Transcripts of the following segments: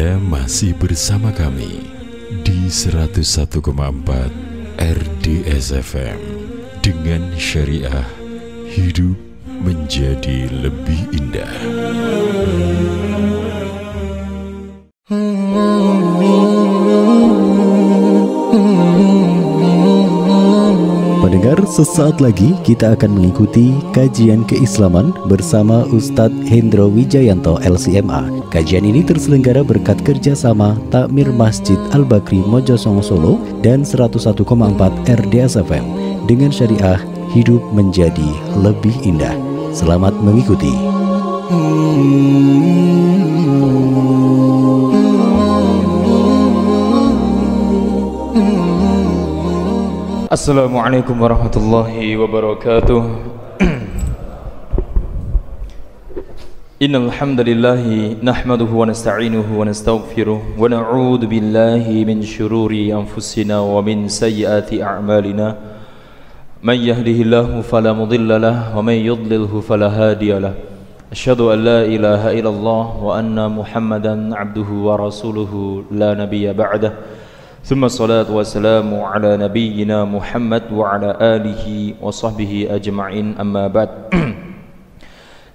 Anda masih bersama kami di 101,4 RDS FM dengan syariah hidup menjadi lebih indah. Pendengar, sesaat lagi kita akan mengikuti kajian keislaman bersama Ustadz Hendro Wijayanto LCMA. Kajian ini terselenggara berkat kerjasama Takmir Masjid Al-Bakri Mojosongo Solo dan 101,4 RDS FM dengan syariah hidup menjadi lebih indah. Selamat mengikuti. Assalamualaikum warahmatullahi wabarakatuh. Innal hamdalillahi nahmaduhu wa nasta'inuhu wa nastaghfiruh wa na'udzu billahi min shururi anfusina wa min sayyiati a'malina. Man yahdihillahu fala mudilla lahu wa man yudlilhu fala hadiya lahu. Asyhadu an la ilaha illallah wa anna Muhammadan 'abduhu wa rasuluhu la nabiyya ba'dahu. Thumma salatu wassalamu ala nabiyyina Muhammad wa ala alihi wa sahbihi ajma'in, amma ba'd.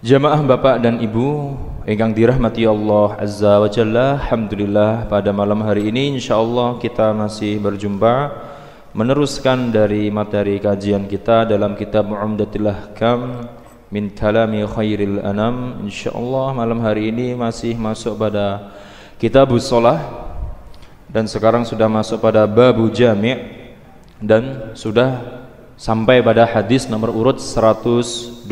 Jamaah Bapak dan Ibu ingkang dirahmati Allah Azza wa Jalla, alhamdulillah pada malam hari ini insyaallah kita masih berjumpa meneruskan dari materi kajian kita dalam kitab Umdatul Ahkam min kalami khairil anam. Insyaallah malam hari ini masih masuk pada Kitabus Shalah dan sekarang sudah masuk pada babu jami' dan sudah sampai pada hadis nomor urut 120.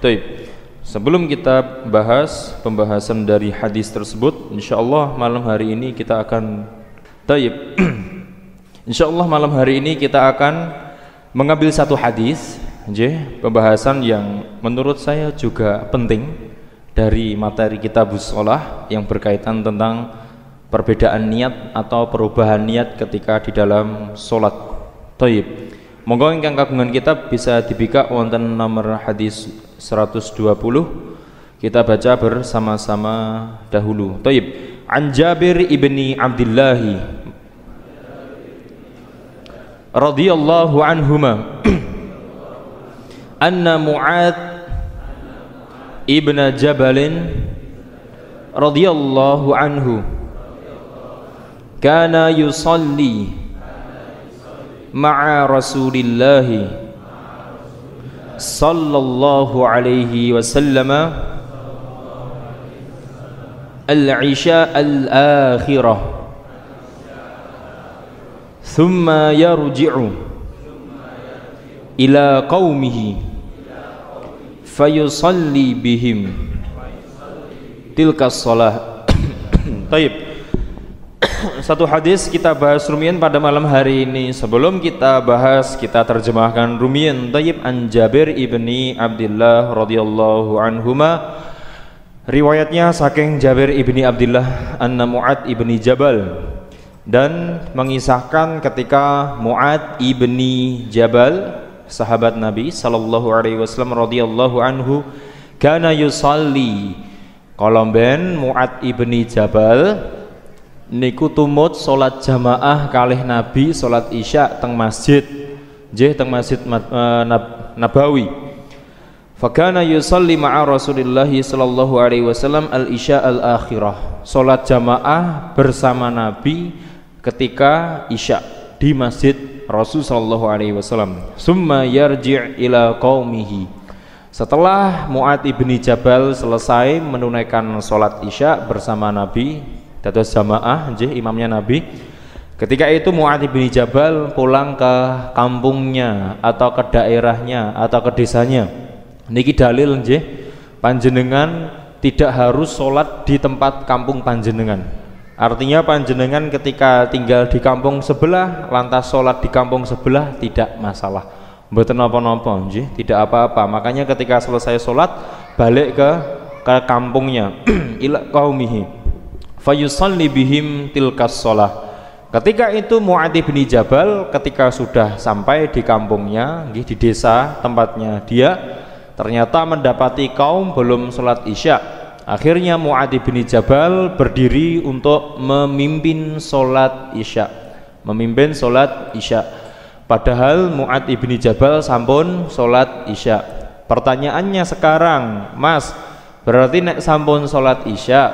Baik. Sebelum kita bahas pembahasan dari hadis tersebut, insyaallah malam hari ini kita akan insyaallah malam hari ini kita akan mengambil satu hadis, pembahasan yang menurut saya juga penting dari materi Kitabus Shalah yang berkaitan tentang perbedaan niat atau perubahan niat ketika di dalam sholat. Taib. Monggo ingkang kagungan kitab bisa dibika wonten nomor hadis 120. Kita baca bersama-sama dahulu. Taib. An Jabir ibni Abdullah radhiyallahu anhuma anna Mu'adz ibn Jabal radhiyallahu anhu kana yusalli ma'a Rasulillahi sallallahu alaihi wasallam al-isha al-akhirah thumma yarji'u ila qaumihi fayusalli bihim tilka shalah. Taib. Satu hadis kita bahas rumian pada malam hari ini. Sebelum kita bahas, kita terjemahkan rumian. Taib. An Jabir ibni Abdullah radhiyallahu anhuma. Riwayatnya saking Jabir ibni Abdullah anna Mu'adz ibni Jabal, dan mengisahkan ketika Mu'adz ibni Jabal, sahabat Nabi sallallahu alaihi wasallam radhiyallahu anhu, kana yusalli, kolomben Mu'adz ibni Jabal niku tumut salat jamaah kalih Nabi salat Isya teng masjid, teng Masjid Nabawi. Fakana yusalli ma'a Rasulillah sallallahu alaihi wasallam al-isya al-akhirah, salat jamaah bersama Nabi ketika Isya di Masjid Rasul sallallahu alaihi wasallam. Summa yarji' ila qaumihi, setelah Mu'adz ibni Jabal selesai menunaikan salat Isya bersama Nabi dados jamaah, imamnya Nabi. Ketika itu Mu'adz bin Jabal pulang ke kampungnya atau ke daerahnya atau ke desanya. Niki dalil panjenengan tidak harus sholat di tempat kampung panjenengan. Artinya panjenengan ketika tinggal di kampung sebelah lantas sholat di kampung sebelah tidak masalah, mboten napa-napa, tidak apa-apa. Makanya ketika selesai sholat balik ke kampungnya ila qaumihi fayusalli bihim tilkas shalah. Ketika itu Mu'adz bin Jabal ketika sudah sampai di kampungnya, di desa tempatnya dia, ternyata mendapati kaum belum sholat Isya. Akhirnya Mu'adz bin Jabal berdiri untuk memimpin sholat isya, memimpin sholat isya. Padahal Mu'adz bin Jabal sampun sholat isya. Pertanyaannya sekarang, Mas, berarti nek sampun sholat isya,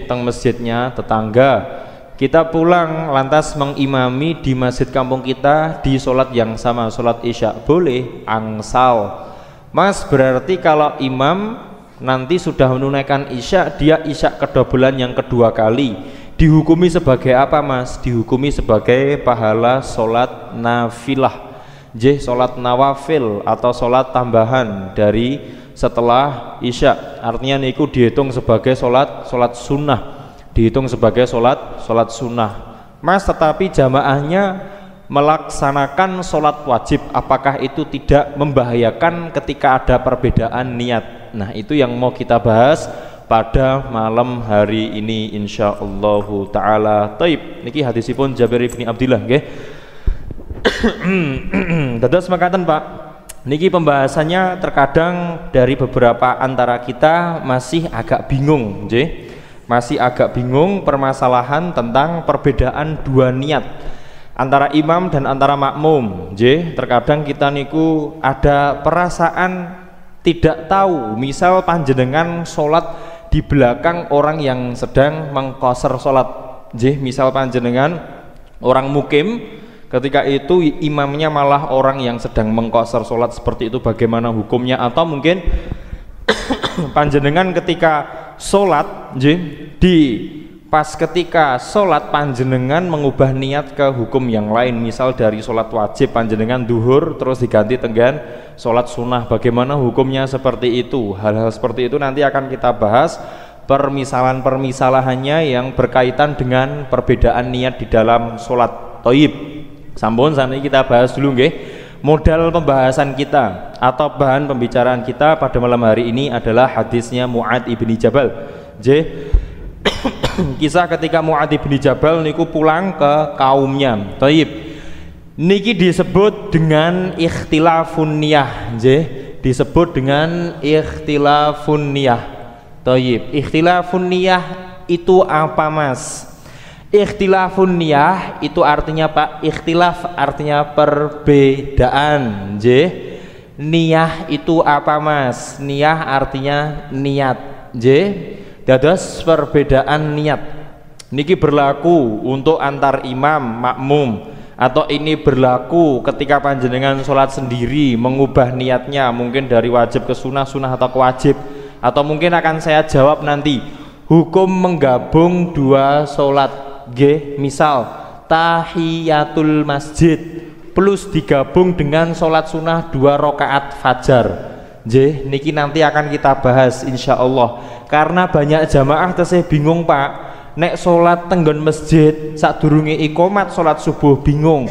teng masjidnya tetangga, kita pulang lantas mengimami di masjid kampung kita di sholat yang sama, sholat isya, boleh? Angsal. Mas, berarti kalau imam nanti sudah menunaikan isya, dia isya kedobelan yang kedua kali, dihukumi sebagai apa, Mas? Dihukumi sebagai pahala sholat nafilah, sholat nawafil atau sholat tambahan dari setelah isya. Artinya niku dihitung sebagai sholat sunnah, dihitung sebagai sholat sunnah. Mas, tetapi jamaahnya melaksanakan sholat wajib, apakah itu tidak membahayakan ketika ada perbedaan niat? Nah, itu yang mau kita bahas pada malam hari ini insyaallah taala. Taib, niki hadisipun Jabir bin Abdillah nggih. Dados makaten Pak, niki pembahasannya terkadang dari beberapa antara kita masih agak bingung, masih agak bingung permasalahan tentang perbedaan dua niat antara imam dan antara makmum. Terkadang kita niku ada perasaan tidak tahu, misal panjenengan sholat di belakang orang yang sedang mengqasar sholat, misal panjenengan orang mukim, ketika itu imamnya malah orang yang sedang mengqasar sholat, seperti itu bagaimana hukumnya? Atau mungkin panjenengan ketika sholat, di pas ketika sholat panjenengan mengubah niat ke hukum yang lain, misal dari sholat wajib panjenengan duhur terus diganti dengan sholat sunnah, bagaimana hukumnya seperti itu? Hal-hal seperti itu nanti akan kita bahas permisalahan-permisalahannya yang berkaitan dengan perbedaan niat di dalam sholat. Toib, sampun sana kita bahas dulu nggih. Modal pembahasan kita atau bahan pembicaraan kita pada malam hari ini adalah hadisnya Mu'adz bin Jabal. Kisah ketika Mu'adz bin Jabal niku pulang ke kaumnya. Taib, niki disebut dengan ikhtilafun niyah, disebut dengan ikhtilafun niyah. Taib, ikhtilafun niyah itu apa, Mas? Ikhtilafun niyah itu artinya Pak, ikhtilaf artinya perbedaan. Niyah itu apa, Mas? Niyah artinya niat. Dados perbedaan niat niki berlaku untuk antar imam makmum, atau ini berlaku ketika panjenengan sholat sendiri mengubah niatnya mungkin dari wajib ke sunnah, sunnah atau ke wajib, atau mungkin akan saya jawab nanti hukum menggabung dua sholat. Misal tahiyatul masjid plus digabung dengan sholat sunnah 2 rakaat fajar. Niki nanti akan kita bahas insyaallah, karena banyak jamaah tesih bingung Pak, nek sholat tenggon masjid sadurunge iqomat sholat subuh bingung,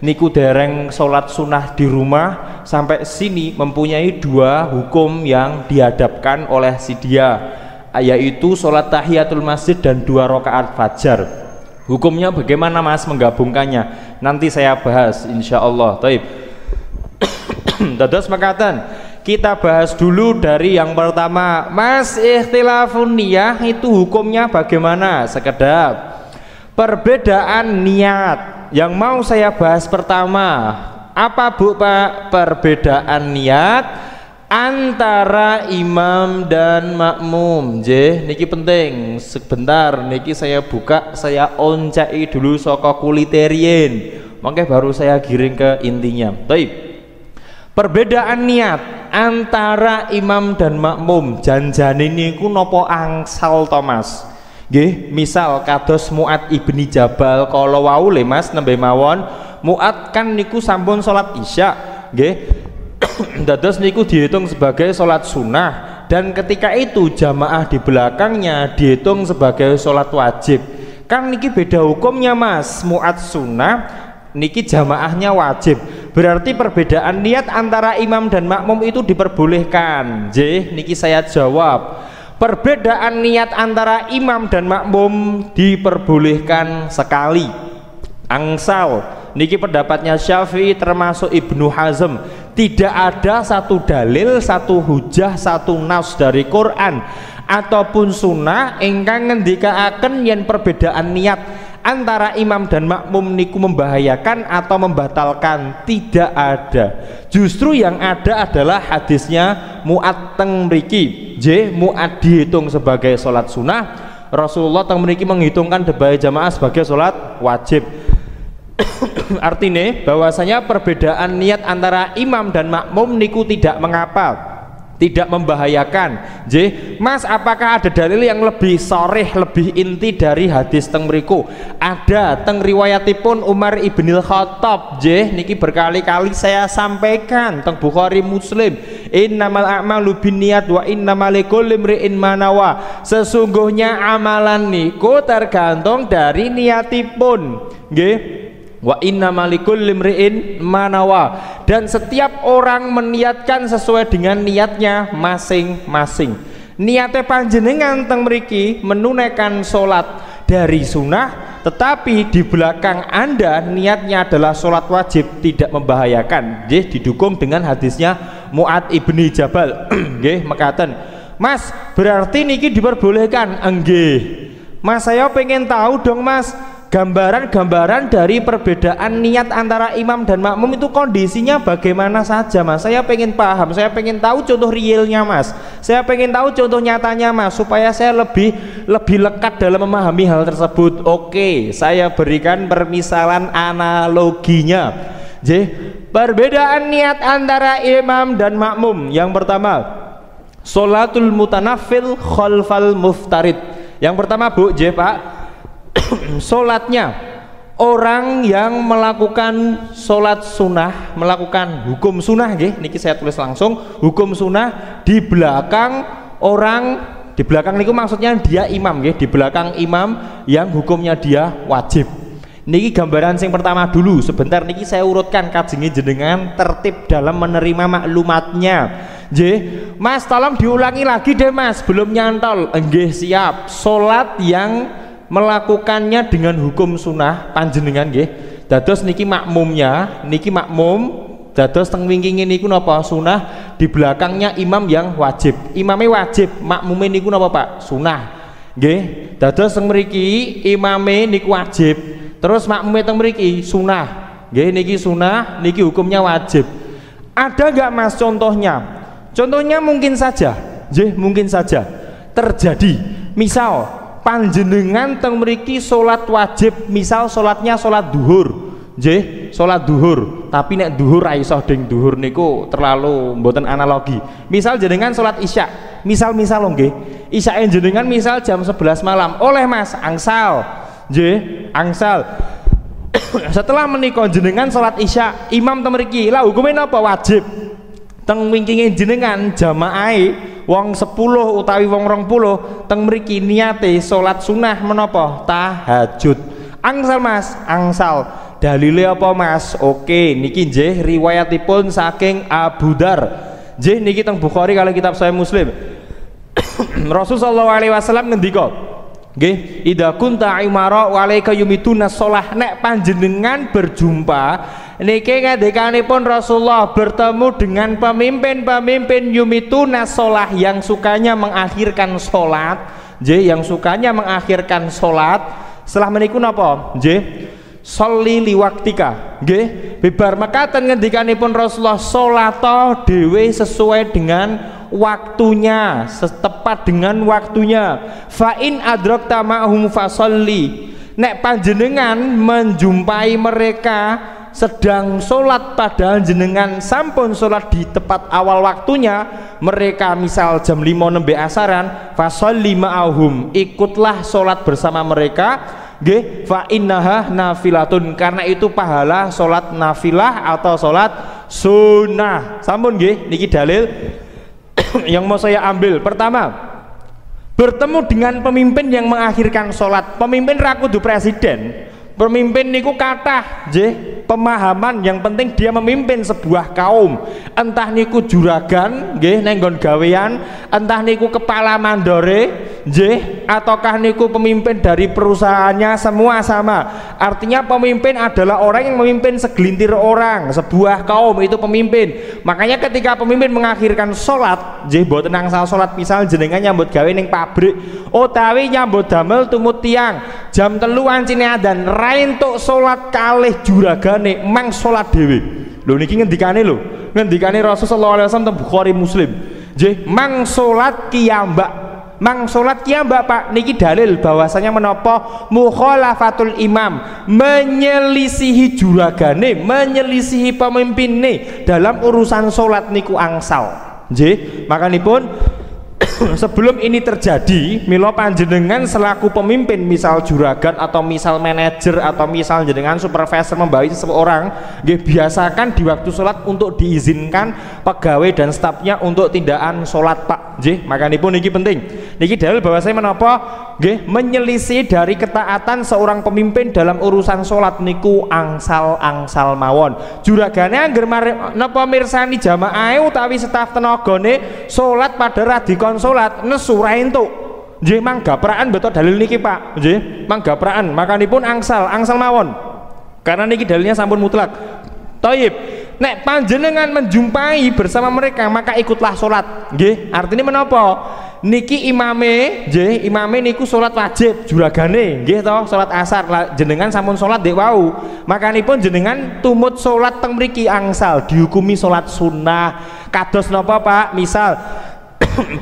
niku dereng sholat sunnah di rumah sampai sini mempunyai 2 hukum yang dihadapkan oleh si dia, yaitu sholat tahiyatul masjid dan 2 rakaat fajar. Hukumnya bagaimana, Mas, menggabungkannya? Nanti saya bahas insyaallah. Taib. Dados makaten, kita bahas dulu dari yang pertama, Mas, ikhtilafun niyah itu hukumnya bagaimana? Sekedap perbedaan niat yang mau saya bahas pertama. Apa Bu Pak perbedaan niat antara imam dan makmum? Niki penting, sebentar niki saya buka, saya oncai dulu saka kuliterien, makanya baru saya giring ke intinya. Baik, perbedaan niat antara imam dan makmum janjane niku nopo angsal Thomas? Misal kados Mu'adz bin Jabal kalau wau le Mas nembe mawon, Mu'adz kan niku sampun salat isya, dados niku dihitung sebagai sholat sunnah, dan ketika itu jamaah di belakangnya dihitung sebagai sholat wajib. Kan niki beda hukumnya, Mas. Mu'adz sunnah, niki jamaahnya wajib. Berarti perbedaan niat antara imam dan makmum itu diperbolehkan. Niki saya jawab, perbedaan niat antara imam dan makmum diperbolehkan sekali. Angsal niki pendapatnya Syafi'i termasuk Ibnu Hazm. Tidak ada satu dalil, satu hujah, satu nas dari Quran ataupun sunnah ingkang ngendikaaken yen perbedaan niat antara imam dan makmum niku membahayakan atau membatalkan. Tidak ada. Justru yang ada adalah hadisnya Mu'ad teng mriki. Mu'ad dihitung sebagai sholat sunnah, Rasulullah teng mriki menghitungkan debai jamaah sebagai sholat wajib. Artinya bahwasanya perbedaan niat antara imam dan makmum niku tidak mengapa, tidak membahayakan. Mas, apakah ada dalil yang lebih soreh, lebih inti dari hadis teng mriku? Ada teng riwayatipun Umar ibnil Khattab. Niki berkali-kali saya sampaikan teng Bukhari Muslim. Innamal a'malu binniyat wa innamal likulli imri'in ma nawa. Sesungguhnya amalan niku tergantung dari niatipun. Wa inna malikul limri'in manawa, dan setiap orang meniatkan sesuai dengan niatnya masing-masing. Niatnya panjenengan teng mriki menunaikan sholat dari sunnah, tetapi di belakang Anda niatnya adalah sholat wajib, tidak membahayakan. Didukung dengan hadisnya Mu'ad ibni Jabal. Mekaten, Mas, berarti niki diperbolehkan? Enggih. Mas, saya pengen tahu dong Mas, gambaran-gambaran dari perbedaan niat antara imam dan makmum itu kondisinya bagaimana saja Mas. Saya pengen paham, saya pengen tahu contoh realnya Mas, saya pengen tahu contoh nyatanya Mas, supaya saya lebih lekat dalam memahami hal tersebut. Oke, saya berikan permisalan analoginya. Perbedaan niat antara imam dan makmum. Yang pertama, sholatul mutanafil khalfal muftarid. Yang pertama Bu, Pak, sholatnya orang yang melakukan sholat sunnah, melakukan hukum sunnah, niki saya tulis langsung, hukum sunnah di belakang orang, di belakang niku maksudnya dia imam, di belakang imam yang hukumnya dia wajib. Niki gambaran sing pertama dulu. Sebentar niki saya urutkan kajengi jenengan tertib dalam menerima maklumatnya. Mas, tolong diulangi lagi deh Mas, belum nyantol. Enggih, siap. Sholat yang melakukannya dengan hukum sunnah panjenengan dados niki makmumnya, niki makmum dados teng wingking niku napa sunnah, di belakangnya imam yang wajib. Imame wajib, makmume niku napa Pak? Sunnah. Dados teng mriki imame niku wajib, terus makmume teng mriki sunnah. Niki sunnah, niki hukumnya wajib. Ada nggak Mas contohnya? Contohnya mungkin saja, mungkin saja terjadi. Misal panjenengan teng mriki sholat wajib, misal sholatnya sholat duhur, sholat duhur, tapi nek duhur ra iso ding, duhur niku terlalu mboten analogi. Misal jenengan sholat isya, misal nggih, isya jenengan misal jam 11 malam, oleh Mas angsal, angsal. Setelah menika jenengan sholat isya, imam teng mriki, lah hukumnya napa? Wajib. Teng wingkinge jenengan jamaah wong 10 utawi wong 20 teng mriki niate salat sunnah menapa? Tahajud. Angsal Mas, angsal. Dalile apa Mas? Oke, niki nggih riwayatipun saking Abu Dar. Niki teng Bukhari kalau kitab Sahih Muslim. Rasul sallallahu alaihi wasallam ngendika, nggih, idza kunta imara wa alaika yumituna shalah, nek panjenengan berjumpa niki ngendikanipun Rasulullah bertemu dengan pemimpin-pemimpin yumituna shalah yang sukanya mengakhirkan salat, yang sukanya mengakhirkan salat. Setelah meniku napa? Sholli liwaktika, bibar mekaten ngendikanipun Rasulullah, salata dhewe sesuai dengan waktunya, setepat dengan waktunya. Fa in adrakta ma'hum fasolli, nek panjenengan menjumpai mereka sedang sholat padahal jenengan sampun sholat di tepat awal waktunya, mereka misal jam 5 nembe asaran, fasolli ma'hum, ikutlah sholat bersama mereka. Fa innaha nafilatun, karena itu pahala sholat nafilah atau sholat sunnah. Sampun niki dalil yang mau saya ambil. Pertama, bertemu dengan pemimpin yang mengakhirkan sholat. Pemimpin ra kudu presiden, pemimpin niku kathah pemahaman, yang penting dia memimpin sebuah kaum, entah niku juragan nenggon gawean, entah niku kepala mandore, Nggih, ataukah niku pemimpin dari perusahaannya semua sama? Artinya pemimpin adalah orang yang memimpin segelintir orang, sebuah kaum itu pemimpin. Makanya ketika pemimpin mengakhirkan sholat, nggih mboten angsal sholat, misal jenengan nyambut gawe ning pabrik utawi nyambut damel tumut tiang jam 3 wancine adzan ra entuk sholat kalih juragane mang sholat dhewe. Lho niki ngendikane Rasul sallallahu alaihi wasallam Bukhari Muslim. Nggih, mang sholat kiyambak. Mang sholat kiyambak Pak, niki dalil bahwasanya menapa mukhalafatul imam, menyelisihi juragane, menyelisihi pemimpinne dalam urusan sholat niku angsal. Nggih, makanipun sebelum ini terjadi, mila panjenengan selaku pemimpin, misal juragan atau misal manajer atau misal jenengan supervisor membawahi seseorang, nggih biasakan di waktu sholat untuk diizinkan pegawai dan stafnya untuk tindakan sholat Pak. Nggih, makanipun niki penting. Niki dalil bahwa saya menapa nggih menyelisih dari ketaatan seorang pemimpin dalam urusan sholat niku angsal mawon. Juragane angger napa mirsani jamaah utawi staf tenagane sholat pada radikon sholat nesu ra entuk. Nggih mangga praan betul dalil niki Pak. Nggih mangga praan, makanipun angsal mawon. Karena niki dalilnya sampun mutlak. Thayyib, nek panjenengan menjumpai bersama mereka maka ikutlah sholat. Nggih, artinya menapa? Niki imame niku sholat wajib juragane, nggih toh, sholat asar. Jenengan sampun sholat dek wau, makanipun jenengan tumut sholat teng mriki angsal dihukumi sholat sunnah. Kados napa Pak? Misal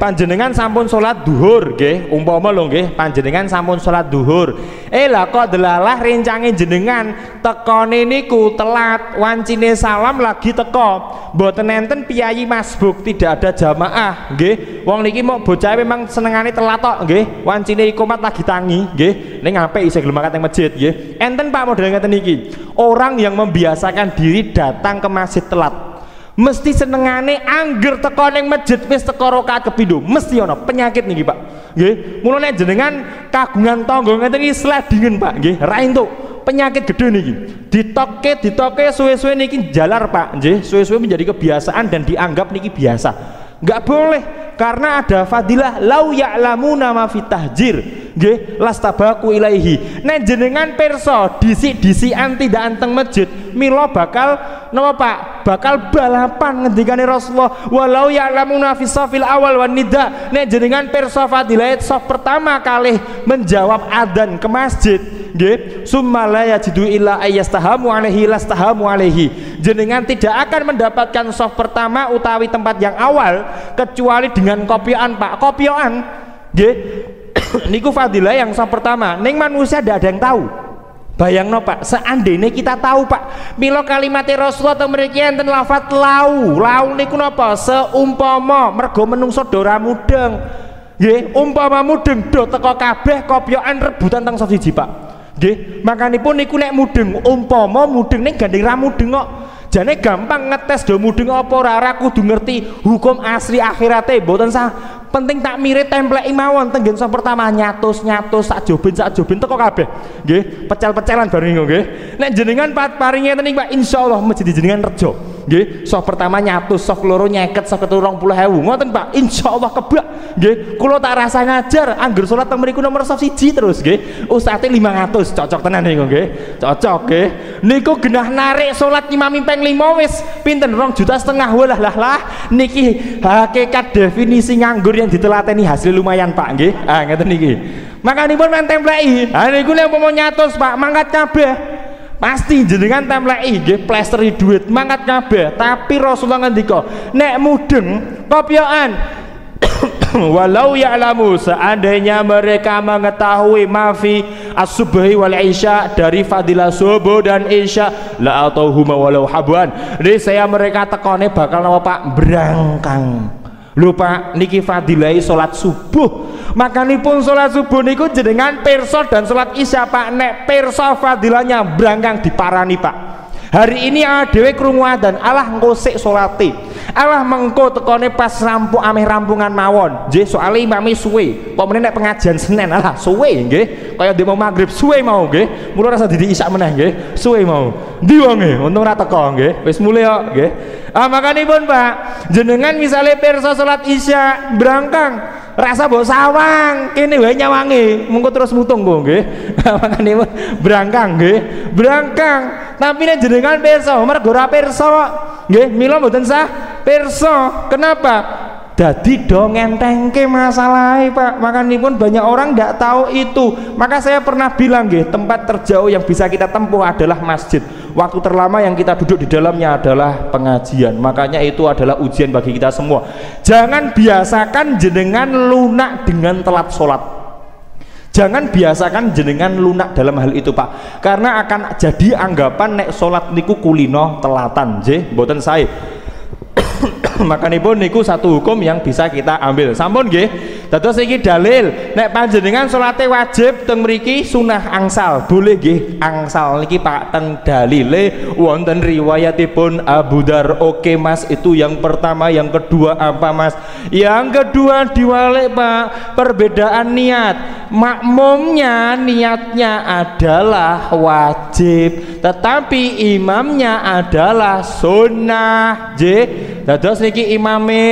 panjenengan sampun sholat duhur, nggih, umpama lho nggih, panjenengan sampun sholat duhur. Lah kok delalah rencange jenengan tekone niku telat, wancine salam lagi teko. Mboten enten piyayi masbuk, tidak ada jamaah, nggih. Wong niki mau bocah memang senengane telat tok, nggih. Wancine ikomat lagi tangi, nggih. Ning apik isih gelem mangkat teng masjid, nggih. Enten Pak model ngeten niki. Orang yang membiasakan diri datang ke masjid telat mesti senengane angger teko ning masjid wis teko rakaat kepindho, mesti ana penyakit niki Pak. Nggih, mula nek jenengan kagungan tangga ngeten iki sledingen Pak, nggih, ra entuk penyakit gede niki. Ditoke suwe-suwe niki jalar Pak, nggih, suwe-suwe menjadi kebiasaan dan dianggap niki biasa. Enggak boleh, karena ada fadilah lau ya'lamuna ma fi tahjir, nggih, lastabaku ilaihi. Nek jenengan pirsa dhisik-dhisikan tidak anteng masjid, mila bakal napa Pak? Bakal balapan ngendikane Rasulullah, walau ya'lamuna fi safil awal wan nida. Nek jenengan pirsa fadilah saf pertama kali menjawab adzan ke masjid, nggih, summa la yajidu illa ayyastahamu alaihi lastahamu alaihi. Jenengan tidak akan mendapatkan saf pertama utawi tempat yang awal kecuali dengan kopioan Pak, kopioan, nggih. Niku fadilah yang saf pertama. Ning manusia tidak ada yang tahu. Bayangno Pak, seandainya kita tahu Pak, mila kalimat Rasulullah teng mriki enten lafat lau niku napa? Seumpama, mergo menungso do ra mudeng. Nggih, umpama mudeng do teko kabeh kopyokan rebutan teng saf siji Pak. Nggih, makanipun niku nek mudeng, umpama mudeng ning gandeng ra mudeng kok. Jane gampang ngetes do mudeng apa ora kudu ngerti hukum asli akhirate, mboten sah. Penting tak mirip template mawon tenggen saf pertama nyatus sak joben teko kabeh. Nggih, pecel-pecelan bareng niku nggih. Nek jenengan paringi ngeten iki Pak, insyaallah mesti jenengan rejo. Nggih, saf pertama nyatus, saf loro nyeket, saf ketelu 20.000. Ngoten Pak, insyaallah kebak. Nggih, kula tak rasa ngajar angger salat teng mriku nomor saf 1 terus nggih. Ustate 500, cocok tenan niku nggih. Cocok nggih. Niku genah narik salat imam ping 5 wis pinten 2,5 juta. Lah niki hakikat definisi nganggur yang ditelateni hasil lumayan Pak nggih. Ngeten niki. Makanipun men templeki. Niku nek umpama nyatus Pak mangkat kabeh. Pasti jenengan templeki nggih plasteri duit mangkat kabeh. Tapi Rasulullah ngendika, nek mudeng kopyokan walau ya'lamu, seandainya mereka mengetahui mafi as-subhi wal isya, dari fadilah subuh dan isya, la atauhuma walau habuan. Jadi saya mereka tekone bakal napa Pak? Berangkang. Lho Pak, niki fadilai salat subuh. Makanipun salat subuh niku jenengan pirsa dan salat isya Pak. Nek pirsa fadilahnya berangkang diparani Pak. Hari ini dhewe krungu adzan, alah engko sik salate. alah mengko tekone pas ameh rampungan mawon nggih soalé imame suwe pomene nek pengajian Senin alah suwe nggih kaya ndek mau magrib suwe mau nggih mula rasa didik isak meneh nggih suwe mau ndi wonge untung ora teko nggih wis mulai kok nggih makanipun Pak jenengan misale pirsa salat isya brangkang rasa mbok sawang kene wae nyawange mengko terus mutung kok nggih makane brangkang nggih brangkang tapi nek jenengan pirsa mergo ora pirsa kok nggih mila mboten sah pirsa kenapa dadi do ngentengke masalahnya Pak makanipun banyak orang tidak tahu itu maka saya pernah bilang nggih tempat terjauh yang bisa kita tempuh adalah masjid waktu terlama yang kita duduk di dalamnya adalah pengajian makanya itu adalah ujian bagi kita semua jangan biasakan jenengan lunak dengan telat sholat jangan biasakan jenengan lunak dalam hal itu Pak karena akan jadi anggapan nek sholat niku kulino telatan nggih mboten sae makanipun niku satu hukum yang bisa kita ambil sampun nggih dados iki dalil nek panjenengan salate wajib teng mriki sunah angsal boleh nggih angsal niki Pak teng dalile wonten riwayatipun Abu Dar oke Mas itu yang pertama yang kedua apa Mas yang kedua diwalik Pak perbedaan niat makmumnya niatnya adalah wajib tetapi imamnya adalah sunnah nggih dados niki imame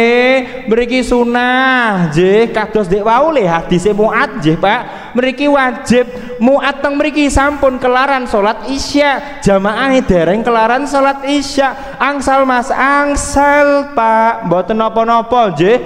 mriki sunah nggih kados dek wau le hadise Muat nggih Pak mriki wajib Muat teng mriki sampun kelaran salat isya jamaahe dereng kelaran salat isya angsal Mas angsal Pak mboten napa-napa nggih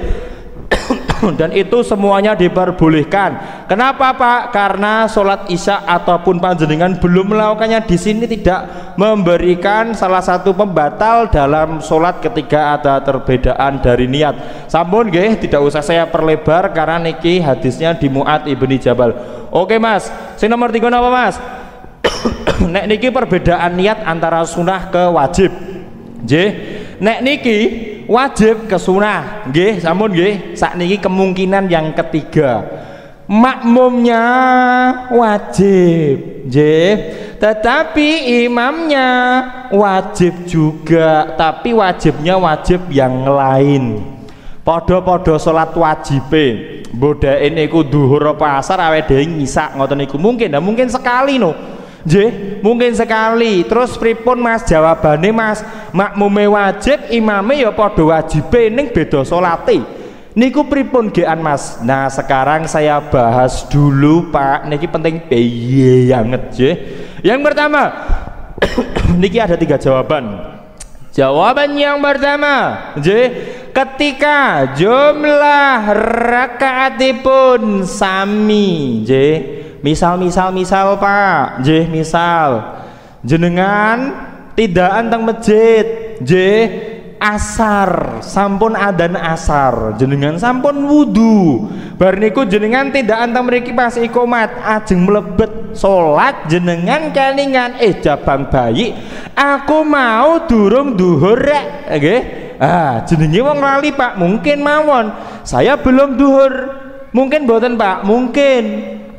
dan itu semuanya diperbolehkan kenapa Pak karena sholat isya ataupun panjenengan belum melakukannya di sini tidak memberikan salah satu pembatal dalam sholat ketika ada perbedaan dari niat sampun nggih tidak usah saya perlebar karena niki hadisnya di Mu'ad ibni Jabal oke Mas sing nomor 3 apa Mas nek niki perbedaan niat antara sunnah ke wajib nggih nek niki wajib ke sunnah nggih sampun nggih sakniki kemungkinan yang ketiga makmumnya wajib nggih tetapi imamnya wajib juga tapi wajibnya wajib yang lain padha-padha salat wajibe bodake niku dhuhur apa asar awake dhewe ngisak ngoten niku mungkin mungkin sekali no nggih mungkin sekali terus pripun Mas jawabane Mas makmume wajib imame ya padha wajibe ning beda salate niku pripun gean Mas nah sekarang saya bahas dulu Pak niki penting banget nggih yang pertama niki ada 3 jawaban yang pertama nggih ketika jumlah rakaatipun sami nggih misal Pak nggih misal jenengan tidak anteng masjid nggih asar sampun adzan asar jenengan sampun wudu bar niku jenengan tidak anteng mriki pas iqomat ajeng mlebet salat jenengan kelingan jabang bayi aku mau durung duhur rek nggih jenenge wong lali Pak mungkin mawon saya belum duhur mungkin mboten Pak mungkin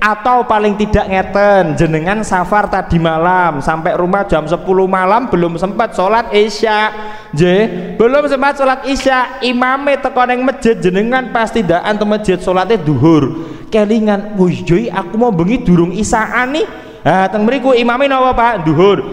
atau paling tidak ngeten jenengan safar tadi malam sampai rumah jam 10 malam belum sempat sholat isya nggih belum sempat sholat isya imame teko ning masjid jenengan pasti tidak antum masjid sholatnya duhur kelingan wih aku mau bengi durung isaan nih teng mriku imame napa Pak duhur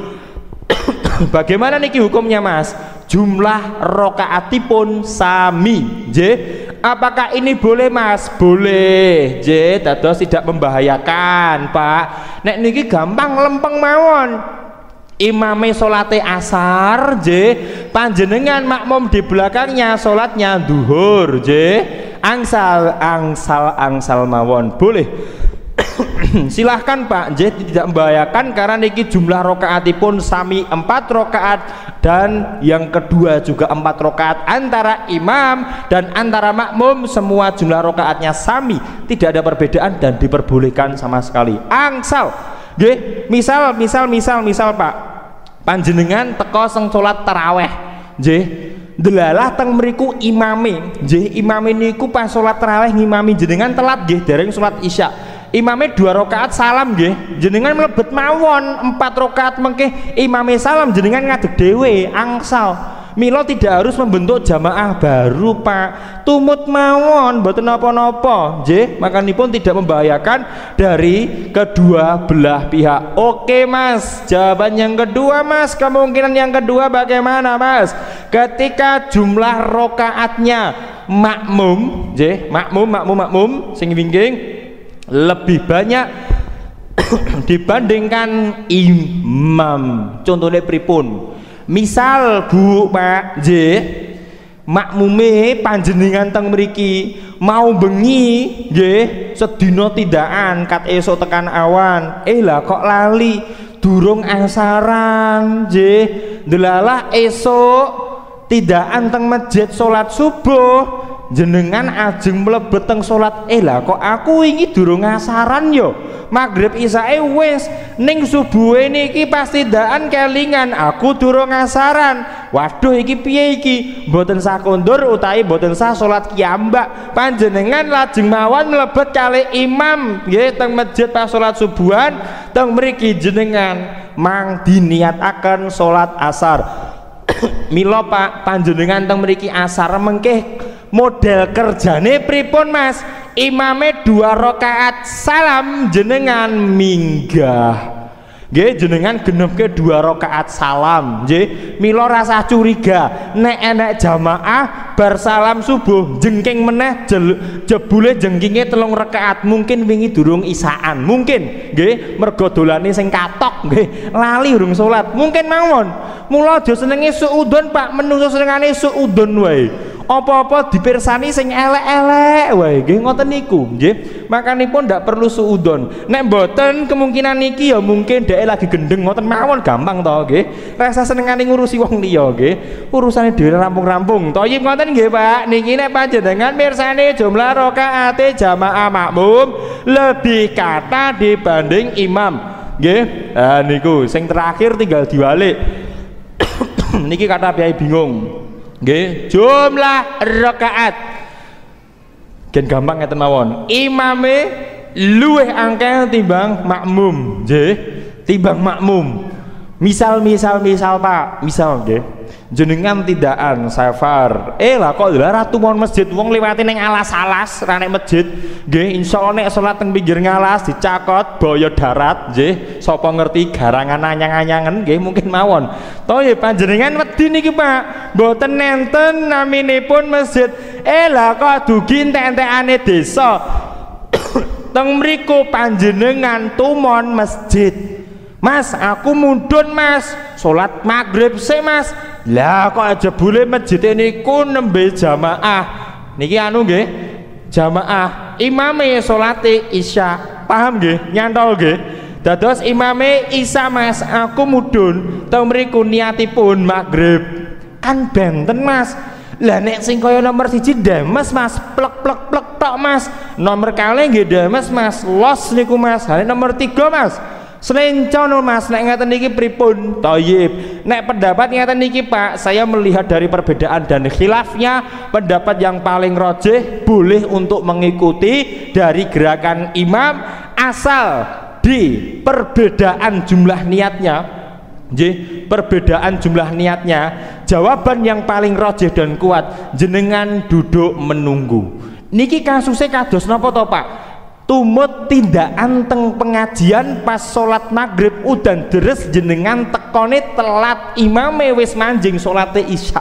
bagaimana niki hukumnya Mas jumlah rakaatipun sami nggih apakah ini boleh Mas boleh nggih dados tidak membahayakan Pak nek niki gampang lempeng mawon imame salate asar nggih panjenengan makmum di belakangnya salatnya duhur nggih angsal mawon boleh silahkan Pak nggih tidak membahayakan karena niki jumlah rakaatipun sami 4 rakaat dan yang kedua juga 4 rakaat antara imam dan antara makmum semua jumlah rakaatnya sami tidak ada perbedaan dan diperbolehkan sama sekali angsal nggih misal Pak panjenengan teko sing salat tarawih nggih delalah teng mriku imame nggih imame niku pas salat tarawih ngimami jenengan telat nggih dereng salat isya imame 2 rakaat salam nggih jenengan mlebet mawon 4 rakaat mengke imame salam jenengan ngadeg dhewe angsal Mila tidak harus membentuk jamaah baru Pak, tumut mawon mboten napa-napa nggih, makanipun tidak membahayakan dari kedua belah pihak. Oke Mas, jawaban yang kedua Mas, kemungkinan yang kedua bagaimana Mas? Ketika jumlah rokaatnya makmum nggih, makmum sing wingking lebih banyak dibandingkan imam. Contohnya pripun? Misal Bu Pak J, makmume panjenengan teng mriki mau bengi nggih sedina tindakan kat esuk tekan awan, lah kok lali durung asaran nggih, delalah esuk tindakan teng masjid salat subuh jenengan ajeng mlebet teng salat, lah kok aku wingi durung asaran yo, maghrib isae wis, ning subuhe niki pasti daan kelingan aku durung asaran. Waduh iki piye iki? Mboten sah kondur utawi mboten sah salat kiambak. Panjenengan lajeng mawon mlebet kali imam nggih teng masjid pas salat subuhan, teng mriki jenengan mang diniataken salat asar. Mila Pak, panjenengan teng mriki asar mengke model kerjane pripun Mas? Imame 2 rakaat salam jenengan minggah nggih, jenengan genepke 2 rakaat salam nggih. Mila rasa curiga nek enek jamaah bar salam subuh jengking meneh jebule jengkinge 3 rakaat, mungkin wingi durung isaan, mungkin nggih mergo dolane sing katok nggih, lali urung salat, mungkin mawon. Mula aja senenge suudon Pak, menungso senengane suudon wae, apa-apa dipirsani sing elek-elek wae nggih, ngoten niku nggih. Makanipun ndak perlu suudon. Nek mboten kemungkinan niki ya mungkin dhek lagi gendeng, ngoten mawon, gampang to nggih. Rasa senengane ngurusi wong liya nggih, urusane dhewe rampung-rampung. Thayyib ngoten nggih Pak. Niki nek panjenengan mirsani jumlah rakaate jamaah makmum lebih kata dibanding imam nggih. Nah niku sing terakhir tinggal diwalik. Niki kata piye bingung nggih, jumlah rakaat gen gampang ngeten mawon, imame luwih angkel timbang makmum nggih, timbang makmum. Misal Pak, misal nggih jenengan tindakan safar, lah kok ratu mon masjid wong liwati ning alas-alas ra nek masjid nggih, insyaallah nek salat teng pinggir ngalas dicakot boyo darat nggih, sapa ngerti garangan anyang-anyangen nggih, mungkin mawon to ya panjenengan wedi niki Pak, mboten nenten naminipun masjid, lah kok dugi entek-entekane desa teng mriku panjenengan tumon masjid. Mas, aku mundun Mas, sholat maghrib sih Mas, lah kok aja boleh masjid niku nembe jamaah niki anu nggih, jamaah imame sholate isya, paham nggih, nyantol nggih. Dados imame isya Mas, aku mudun teng mriku niatipun maghrib, kan benten Mas. Lah nek sing kaya nomor 1 demes Mas, plek tok Mas, nomor kalih nggih demes Mas, los niku Mas. Hale nomor 3 Mas, Selencono Mas, nek ngeten niki pripun? Thayyib. Nek pendapat ngeten niki Pak, saya melihat dari perbedaan dan khilafnya, pendapat yang paling rajih boleh untuk mengikuti dari gerakan imam asal di perbedaan jumlah niatnya nggih, perbedaan jumlah niatnya. Jawaban yang paling rajih dan kuat, jenengan duduk menunggu. Niki kasusnya kados napa to Pak? Tumut tindakan teng pengajian pas sholat maghrib udan deres jenengan tekone telat, imame wis manjing sholate isya,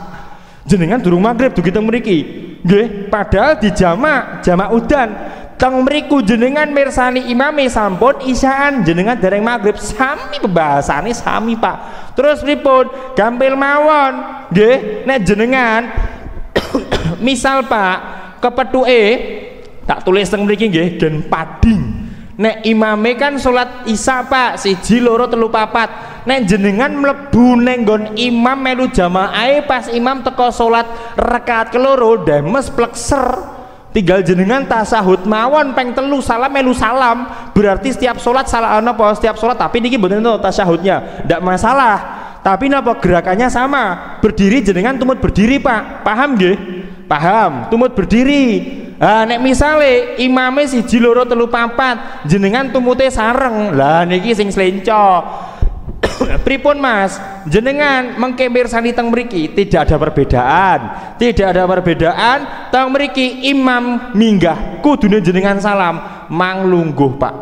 jenengan durung maghrib dugi teng mriki nggih, padahal di jamak udan teng mriku jenengan mirsani imame sampun isyaan, jenengan dereng maghrib, sami pembahasane sami Pak. Terus pripun? Gampil mawon nggih, nek jenengan misal Pak kepethuke tak tulis teng mriki nggih, den pading. Nek imame kan salat isya Pak, 1 2 3 4. Nek jenengan mlebu ning nggon imam melu jamaah pas imam teko salat rakaat keloro demes plekser. Tinggal jenengan tasahud mawon peng 3 salam melu salam. Berarti setiap salat salah napa? Setiap salat, tapi niki mboten to tasahudnya, ndak masalah. Tapi napa gerakannya sama? Berdiri jenengan tumut berdiri Pak. Paham nggih? Paham, tumut berdiri. Nek misale imame 1 2 3 4 jenengan tumute sareng, lah niki sing slenco pripun Mas jenengan mengke mirsani teng mriki tidak ada perbedaan teng mriki imam minggah kudune jenengan salam mang lungguh Pak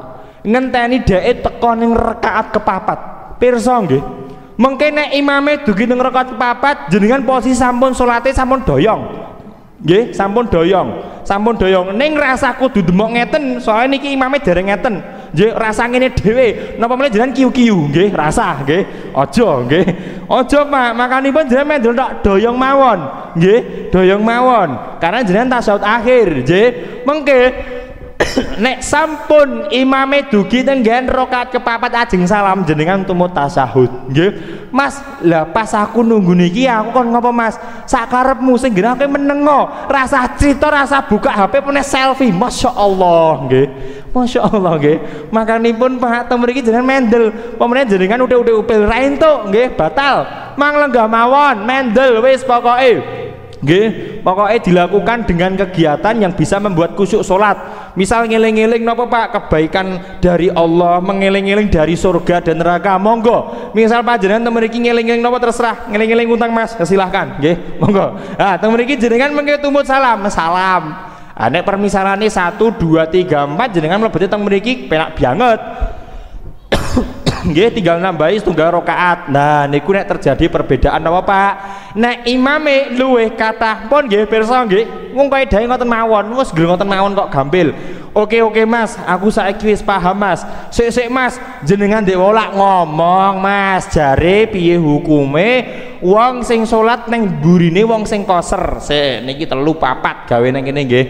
ngenteni dhek teko ning rakaat kepapat pirsa nggih mengke nek imame dugi ning rakaat kepapat jenengan posisi sampun salate sampun doyong nggih sampun doyong ning rasa kudu demok ngeten soalnya niki imame dereng ngeten nggih rasa ngene dhewe napa meneh jenengan kiyu-kiyu nggih rasa nggih aja Pak makanipun jenengan mendel tok doyong mawon nggih doyong mawon karena jenengan tasyahud akhir nggih mengke nek sampun imame dugi tenggen rakaat kepapat ajeng salam jenengan tumut tasyahud nggih Mas lah pas aku nunggu niki aku kon ngopo Mas sakarepmu sing genake menengo rasa crita rasa buka HP punya selfie Masya Allah nggih makanipun Pak teng mriki jenengan mendel pemene jenengan udah upil ra entuk nggih batal mang lenggah mawon mendel wis pokoke nggih pokoknya dilakukan dengan kegiatan yang bisa membuat khusyuk sholat misal ngeling-ngeling napa Pak kebaikan dari Allah mengeling-eling dari surga dan neraka monggo misal panjenengan teng mriki ngeling-eling napa terserah ngeling-eling utang Mas silahkan nggih monggo nah teng mriki jenengan mengke tumut salam nek permisalane 1 2 3 4 jenengan mlebet teng mriki penak banget nggih tinggal nambahi setunggal rakaat. Nah niku nek terjadi perbedaan apa Pak? Nek imame luweh kathah pun nggih pirsa nggih mung kaedahe ngoten mawon wis ngoten mawon kok gampil. Oke Mas, aku saiki wis paham Mas. Sik Mas, jenengan ndek wolak ngomong Mas, jare piye hukume wong sing salat ning burine wong sing koser. Sik niki 3 4 gawe nang kene nggih.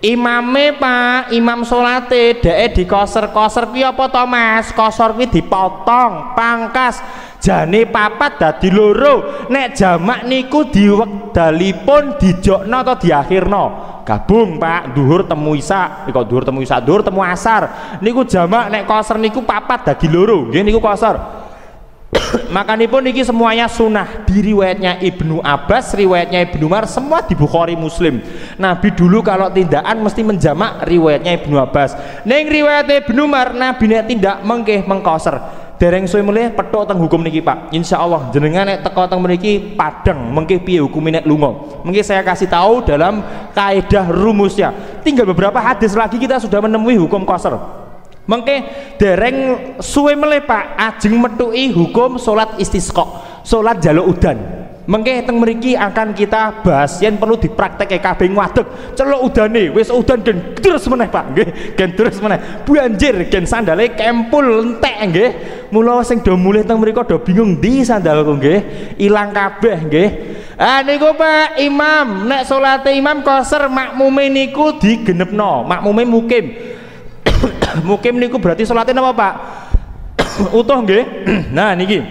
Imame Pak, imam salate dheke dikoser-koser kuwi apa to Mas? Kosor kuwi dipotong, pangkas. Jane 4 dadi 2. Nek jamak niku diwekdalipun dijokno atau diakhirno. Gabung Pak, duhur temu isya, kok duhur temu isya, duhur temu asar. Niku jamak nek koser niku 4 dadi 2. Nggih niku koser. Makanipun niki semuanya sunnah di riwayatnya Ibnu Abbas, riwayatnya Ibnu Umar, semua di Bukhari Muslim. Nabi dulu kalau tindakan mesti menjamak riwayatnya Ibnu Abbas. Neng riwayatnya Ibnu Umar Nabi nek tindak mengke mengkoser. Dereng suwe mulih petuk teng hukum niki Pak. Insyaallah jenengan nek teko teng mriki padang mengke piye hukume nek lunga. Mengke saya kasih tahu dalam kaidah rumusnya. Tinggal beberapa hadis lagi kita sudah menemui hukum koser. Mengke dereng suwe meleh Pak ajeng metuki hukum salat istisqa, salat jaluk udan. Mengke teng mriki akan kita bahas yen perlu dipraktekke kabeh ngadeg celuk udane wis udan gen terus meneh Pak nggih gen terus meneh banjir gen sandale kempul entek nggih mula sing do mulih teng mriko do bingung ndi sandalku nggih ilang kabeh nggih. Ah niku Pak imam nek salate imam koser makmume niku digenepno makmume mukim. Mukim niku berarti salatnya apa Pak? Utuh nggih. Nah niki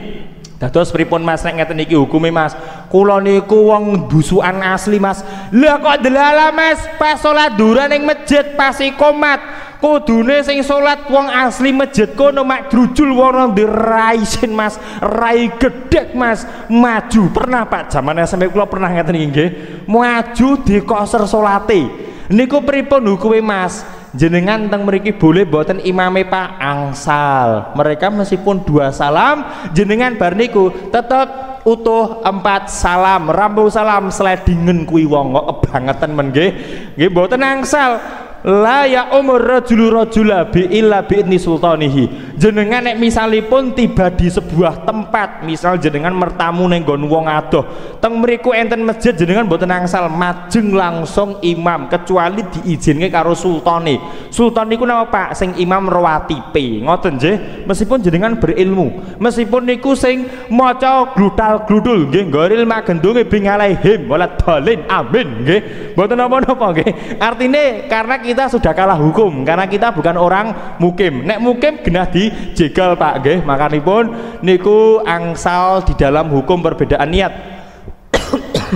dados pripun Mas nek ngeten niki hukume Mas? Kula niku wong busukan asli Mas. Lah kok delala Mas pas salat duran ning masjid pas ikomat kudune sing salat wong asli masjid kono mak drujul wong diraisin Mas, rai gedhek Mas, maju pernah Pak zaman SMP kula pernah ngeten niki nggih. Maju dikoser salate. Niku pripun hukume Mas? Jenengan teng mriki boleh boten imame Pak angsal. Mereka meskipun 2 salam, jenengan bar niku tetep utuh 4 salam, rampung salam slidingen kuwi wong kok kebangetan men nggih. Nggih boten angsal. La ya umur rajula bi illa bi idni sultanihi. Jenengan nek misalipun tiba di sebuah tempat, misal jenengan mertamu ning nggon wong adoh, teng mriku enten masjid jenengan mboten angsal majeng langsung imam kecuali diizinke karo sultane. Sultan niku napa Pak? Sing imam rawatipe. Ngoten nggih. Meskipun jenengan berilmu, meskipun niku sing maca glutal-glutul nggih, goril magendunge bing alaihim wala dalin amin nggih. Mboten napa-napa nggih. Artine karena kita sudah kalah hukum karena kita bukan orang mukim. Nek mukim genah dijegal Pak nggih. Makanipun niku angsal di dalam hukum perbedaan niat.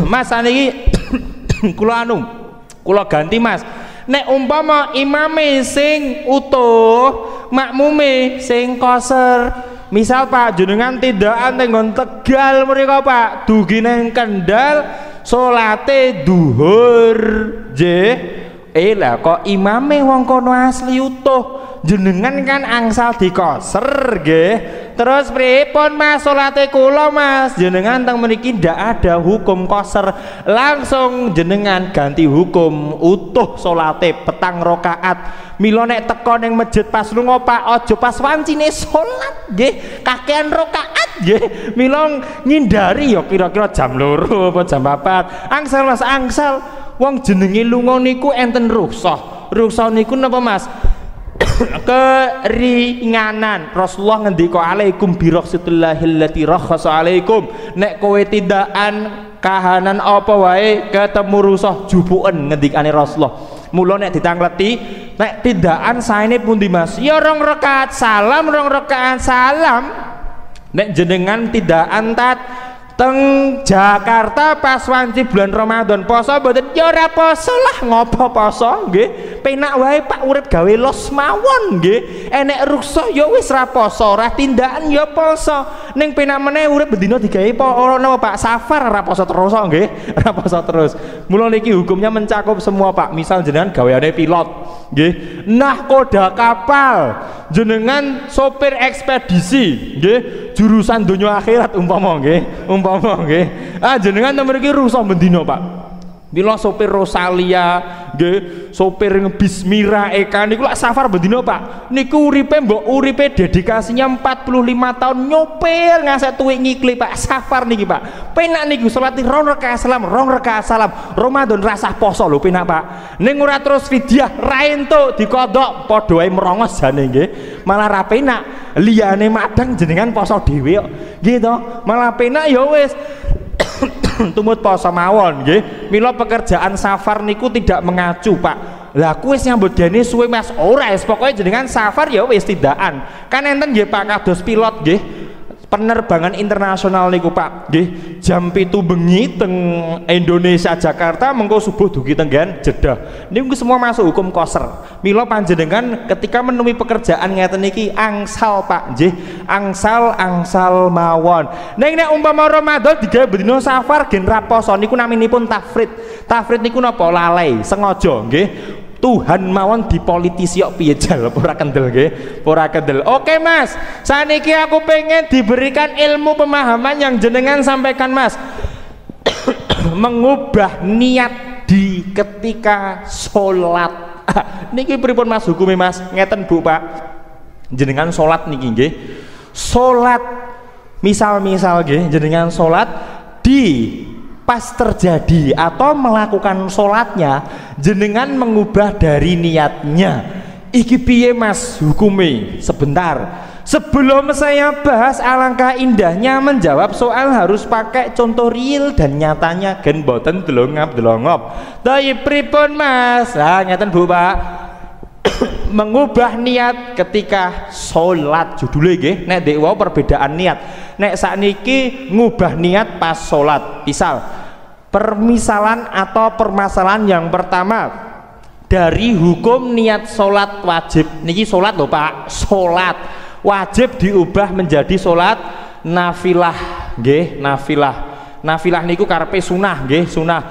Mas saniki kula ganti Mas. Nek umpama imame sing utuh, makmume sing koser. Misal Pak jenengan tindakan teng nggon Tegal mriko Pak, dugi nang Kendal salate duhur nggih. Lah kok imame wong kono asli utuh jenengan kan angsal dikoser nggih. Terus pripun Mas salate kula Mas? Jenengan teng mriki ndak ada hukum koser. Langsung jenengan ganti hukum utuh salate 4 rakaat. Mila nek teko ning masjid pas lunga Pak aja pas wancine salat nggih, kakean rakaat nggih. Mila ngindari ya kira-kira jam 2 apa jam 4. Angsal Mas angsal. Wong jenenge lunga niku enten rukhsah. Rukhsah niku napa Mas? Keringanan. Rasulullah ngendika alaikum bi rakhsatillahil lati rakhasa alaikum. Nek kowe tindakan kahanan apa wae ketemu rukhsah jupuken ngendikane Rasulullah. Mula nek ditangleti nek tindakan saene pundi Mas? Ya 2 rakaat salam, 2 rakaat salam. Nek jenengan tindakan tat teng Jakarta pas wanci bulan Ramadan poso mboten ya ora poso lah, ngopo poso nggih, penak wae Pak urip gawe los mawon nggih, enek rukhsah ya wis ra poso, ora tindakan ya poso, ning penak meneh urip bendina digawe ora napa Pak safar ora poso terus nggih, ora poso terus. Mula niki hukumnya mencakup semua Pak. Misal jenengan gaweane pilot nggih, nahkoda kapal, jenengan sopir ekspedisi nggih, jurusan dunia akhirat umpama nggih, jenengan temen iki rusak bendina Pak. Mila sopir Rosalia nggih, sopir Bismira Eka niku lak safar bendina Pak. Niku uripe mbok uripe dedikasinya 45 tahun nyopir ngasih tuwek ngikli Pak, safar niki Pak. Penak niku salat 2 rakaat salam, 2 rakaat salam. Ramadan rasah poso lho penak Pak. Ning ora terus fidyah ra entuk dikodhok padha wae merongos jane nggih. Malah ra penak. Liyane madang jenengan poso dhewe kok. Nggih to? Malah penak ya wis tumut poso mawon nggih. Mila pekerjaan safar niku tidak mengacu Pak. Lah kuwi wis nyambut gene suwe Mas. Ora wis pokoke jenengan safar ya wis tindakan. Kan enten nggih Pak kados pilot nggih. Penerbangan internasional niku Pak nggih, jam 7 bengi teng Indonesia Jakarta mengko subuh dugi tenggan Jeddah. Niku semua masuk hukum koser. Mila panjenengan ketika menemui pekerjaan ngeten iki angsal Pak nggih, angsal mawon. Ning nek umpama Ramadan digawe bendina safar gen ra poso niku naminipun tafrid. Tafrid niku napa? Lalai, sengaja nggih. Tuhan mawon dipolitisi kok piye jal ora kendel nggih, ora kendel. Oke Mas, saniki aku pengen diberikan ilmu pemahaman yang jenengan sampaikan Mas. Mengubah niat di ketika sholat. Niki pripun Mas hukume Mas? Ngeten Bu Pak. Jenengan sholat niki nggih. Sholat misal nggih, jenengan sholat di pas terjadi atau melakukan sholatnya jenengan mengubah dari niatnya. Iki piye Mas hukume? Sebentar, sebelum saya bahas alangkah indahnya menjawab soal harus pakai contoh real dan nyatanya gen boten delongap-delongop. Tapi pripun Mas? Ah ngeten Bu Pak. Mengubah niat ketika sholat judulnya nggih. Nek dek wau perbedaan niat. Nek sakniki ngubah niat pas sholat. Misal permisalan atau permasalahan yang pertama dari hukum niat sholat wajib. Niki sholat lho Pak, sholat wajib diubah menjadi sholat nafilah nggih, nafilah. Nafilah niku karepe sunah nggih, sunah.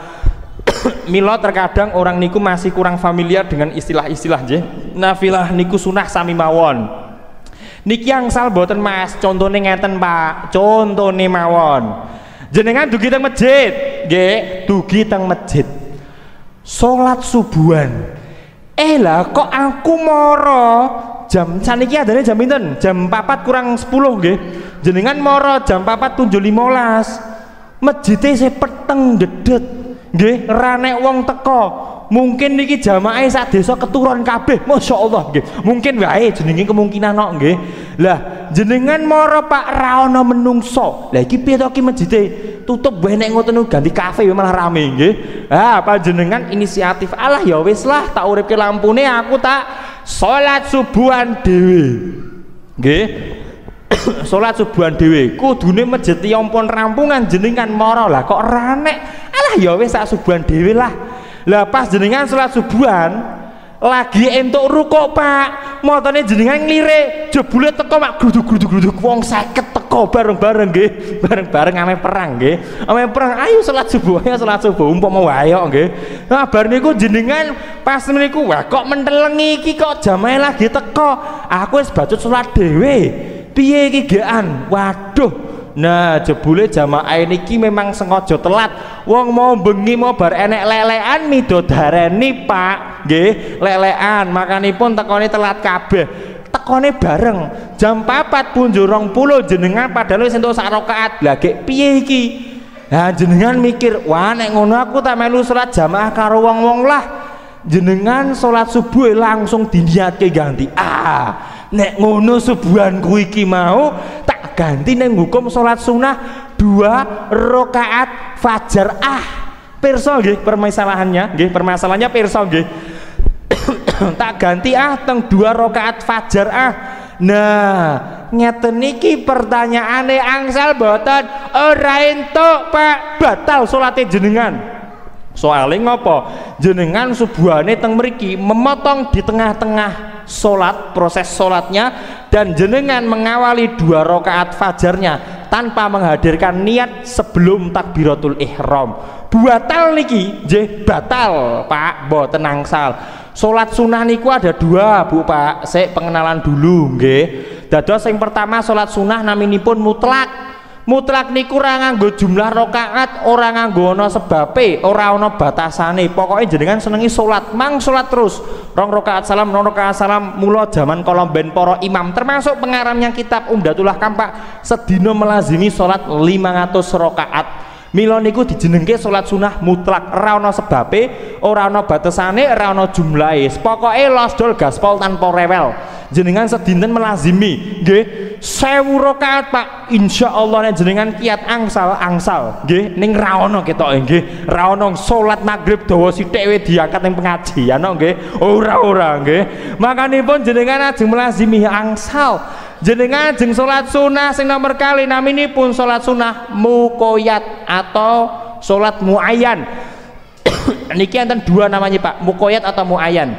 Mila terkadang orang niku masih kurang familiar dengan istilah-istilah nggih. Nafilah niku sunah sami mawon. Niki angsal boten Mas, contone ngeten Pak, contone mawon. Jenengan dugi teng masjid, nggih, dugi teng masjid. Salat subuhan. Lah kok aku moro jam saniki adane jam pinten? Jam 4 kurang 10 nggih. Jenengan moro jam 4:15. Masjide isih peteng dedet. Nggih, ra nek wong teko. Mungkin niki jamaah sak desa keturun kabeh, masyaallah nggih. Mungkin wae jenenge kemungkinan kok nggih. Lah jenengan moro Pak ra ana menungso. Lah iki piye to ki masjide? Tutup wae nek ngoten ganti kafe malah rame nggih. Panjenengan inisiatif Allah ya wis lah tak uripke lampune aku tak salat subuhan dhewe. Nggih. Salat subuhan dhewe kudune masjid Yompon rampungan jenengan moro lah kok ra nek. Alah ya wis sak subuhan dhewe lah. Lah pas jenengan salat subuhan lagi entuk rukuk Pak, motone jenengan nglire jebule teko mak gruduk-gruduk wong 50 teko bareng-bareng nggih bareng-bareng ame perang nggih ame perang ayo salat subuh umpama wae nggih nah bar niku jenengan pas niku wah kok mentelengi iki kok jamaah lagi teko aku wis bacut salat dhewe piye iki gekan waduh. Nah jebule jamaah niki memang sengaja telat wong mau bengi mau bar enek lelekan midodareni Pak nggih lelekan makanipun tekone telat kabeh tekone bareng jam 4 punjul 20 jenengan padahal wis entuk sak rakaat lha gek piye iki nah jenengan mikir wah nek ngono aku tak melu salat jamaah karo wong-wong lah jenengan salat subuh langsung diniatke ganti nek ngono subuhanku iki mau tak ganti neng hukum sholat sunnah 2 rakaat fajar pirsa nggih permasalahannya pirsa nggih tak ganti teng 2 rakaat fajar nah ngeten niki pertanyaane angsal boten ora entuk Pak batal salate jenengan soalnya ngopo jenengan subuhane teng mriki memotong di tengah-tengah sholat proses sholatnya dan jenengan mengawali 2 rakaat fajarnya tanpa menghadirkan niat sebelum takbiratul ihram batal niki nggih batal Pak boten angsal sholat sunnah niku ada 2 Bu Pak saya pengenalan dulu nggih dados yang pertama sholat sunnah naminipun mutlak niku ora nganggo jumlah rakaat ora nganggo ana sebabe ora ana batasane pokoknya jenengan senengi salat mang salat terus 2 rakaat salam mula jaman kala ben para imam termasuk pengarangnya kitab Umdatul Ahkam Pak sedina melazimi salat 500 rakaat mila niku dijenengke salat sunnah mutlak ora ana sebabe ora ana batasane ora ana jumlahe pokoke losdol gaspol tanpa rewel jenengan sedinten melazimi nggih 1000 rakaat Pak insyaallah nek jenengan kiat angsal nggih ning ra ono ketoke nggih ra ono salat magrib dawa sithik we diangkat ning pengajian nggih ora nggih makanipun jenengan ajeng melazimi angsal jenengan ajeng salat sunah sing nomor kali naminipun salat sunah muqayyad atau salat muayyan niki enten 2 namanya Pak muqayyad atau muayyan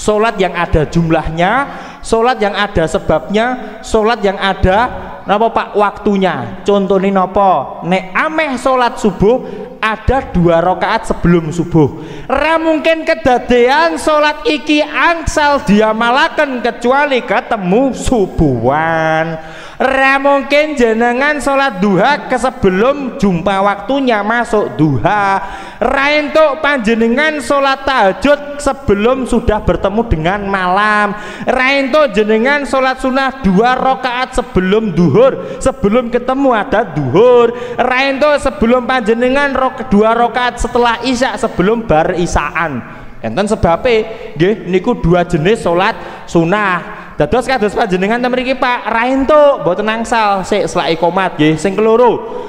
salat yang ada jumlahnya salat yang ada sebabnya salat yang ada napa Pak waktunya contohnya napa nek ameh salat subuh ada 2 rakaat sebelum subuh ra mungkin kedadean salat iki angsal diamalaken kecuali ketemu subuhan ra mungkin jenengan salat duha sebelum jumpa waktunya masuk duha ra entuk panjenengan salat tahajud sebelum sudah bertemu dengan malam ra entuk jenengan salat sunah 2 rakaat sebelum duhur sebelum ketemu ada duhur ra entuk sebelum panjenengan 2 rakaat setelah isya sebelum bar isaan enten sebabe nggih niku 2 jenis salat sunah dados kados panjenengan ten mriki Pak ra entuk mboten angsal sik selak iqomat nggih sing keloro